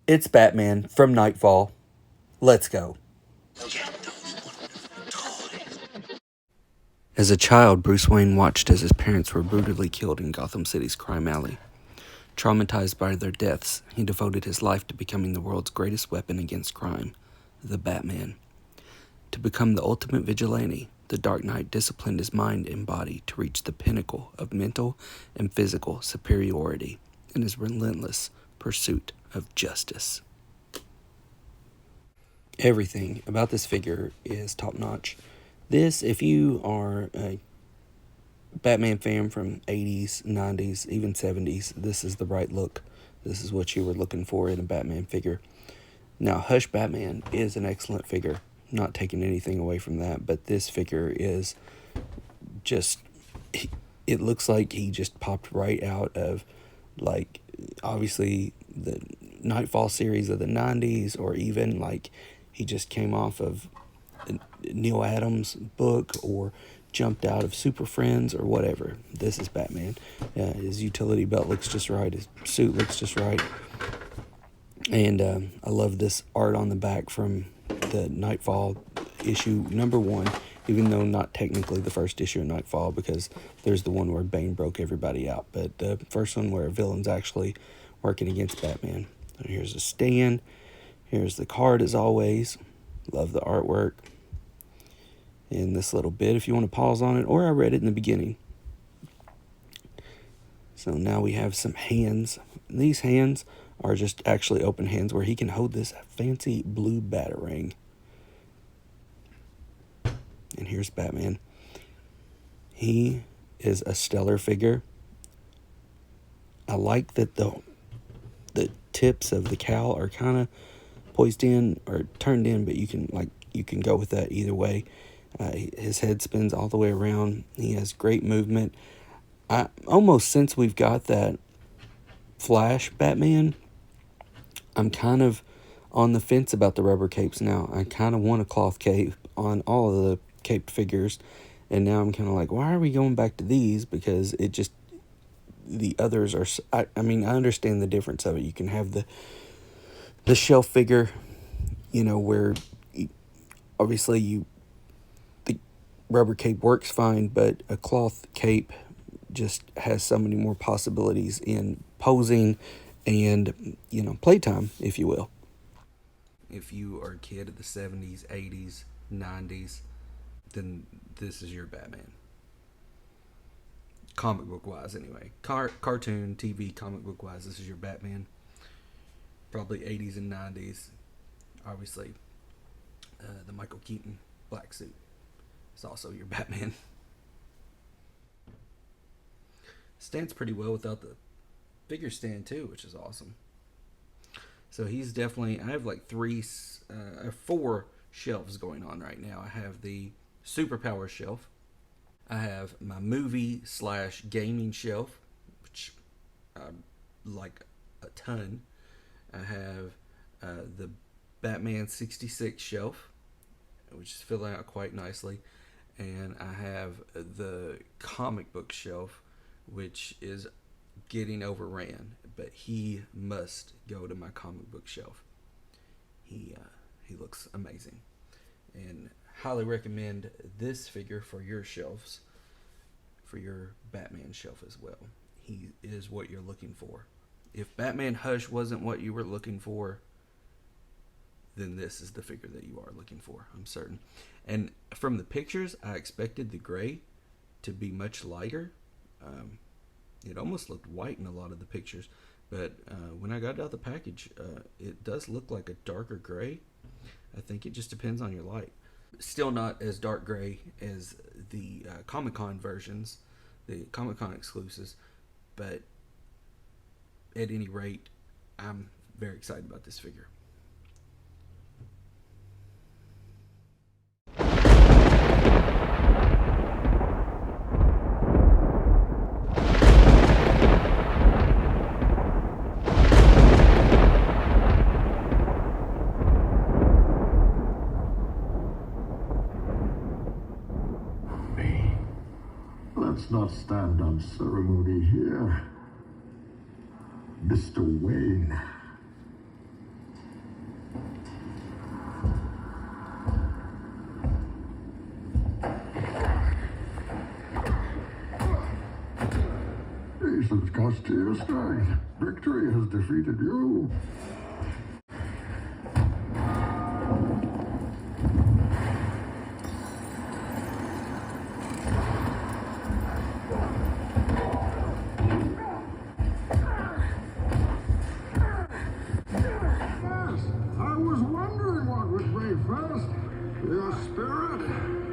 It's Batman from Knightfall. Let's go. As a child, Bruce Wayne watched as his parents were brutally killed in Gotham City's crime alley. Traumatized by their deaths, he devoted his life to becoming the world's greatest weapon against crime, the Batman. To become the ultimate vigilante, the Dark Knight disciplined his mind and body to reach the pinnacle of mental and physical superiority in his relentless pursuit of justice. Everything about this figure is top-notch. This, if you are a Batman fan from 80s, 90s, even 70s, this is the right look. This is what you were looking for in a Batman figure. Now, Hush Batman is an excellent figure. Not taking anything away from that, but this figure is just, it looks like he just popped right out of, like, obviously the Knightfall series of the 90s, or even like he just came off of Neil Adams' book or jumped out of Super Friends or whatever. This is Batman. His utility belt looks just right. His suit looks just right. And I love this art on the back from the Knightfall issue #1, even though not technically the first issue of Knightfall, because there's the one where Bane broke everybody out. But the first one where a villain's actually working against Batman. And here's a stand. Here's the card as always. Love the artwork. And this little bit, if you want to pause on it, or I read it in the beginning. So now we have some hands. These hands are just actually open hands where he can hold this fancy blue batarang. And here's Batman. He is a stellar figure. I like that the tips of the cowl are kind of poised in or turned in, but you can go with that either way. His head spins all the way around. He has great movement. Almost since we've got that Flash Batman, I'm kind of on the fence about the rubber capes now. I kind of want a cloth cape on all of the caped figures, and now I'm kind of like, why are we going back to these? Because it just, the others are, I mean, I understand the difference of it. You can have the shelf figure, where obviously the rubber cape works fine, but a cloth cape just has so many more possibilities in posing and, playtime, if you will. If you are a kid of the 70s, 80s, 90s, then this is your Batman. Comic book wise, anyway. Cartoon, TV, comic book wise, this is your Batman. Probably 80s and 90s. Obviously, the Michael Keaton black suit is also your Batman. Stands pretty well without the figure stand too, which is awesome. So he's definitely, I have like 4 shelves going on right now. I have the superpower shelf. I have my movie / gaming shelf, which I like a ton. I have the Batman 66 shelf, which is filling out quite nicely. And I have the comic book shelf, which is getting overran, but he must go to my comic book shelf. He looks amazing, and highly recommend this figure for your shelves, for your Batman shelf as well. He is what you're looking for. If Batman Hush wasn't what you were looking for, then this is the figure that you are looking for, I'm certain. And from the pictures, I expected the gray to be much lighter. It almost looked white in a lot of the pictures, but when I got it out of the package, it does look like a darker gray. I think it just depends on your light. Still not as dark gray as the Comic-Con versions, the Comic-Con exclusives, but at any rate, I'm very excited about this figure. Let's not stand on ceremony here. Mr. Wayne, lost to your strength. Victory has defeated you. Yes, I was wondering what would break first. Your spirit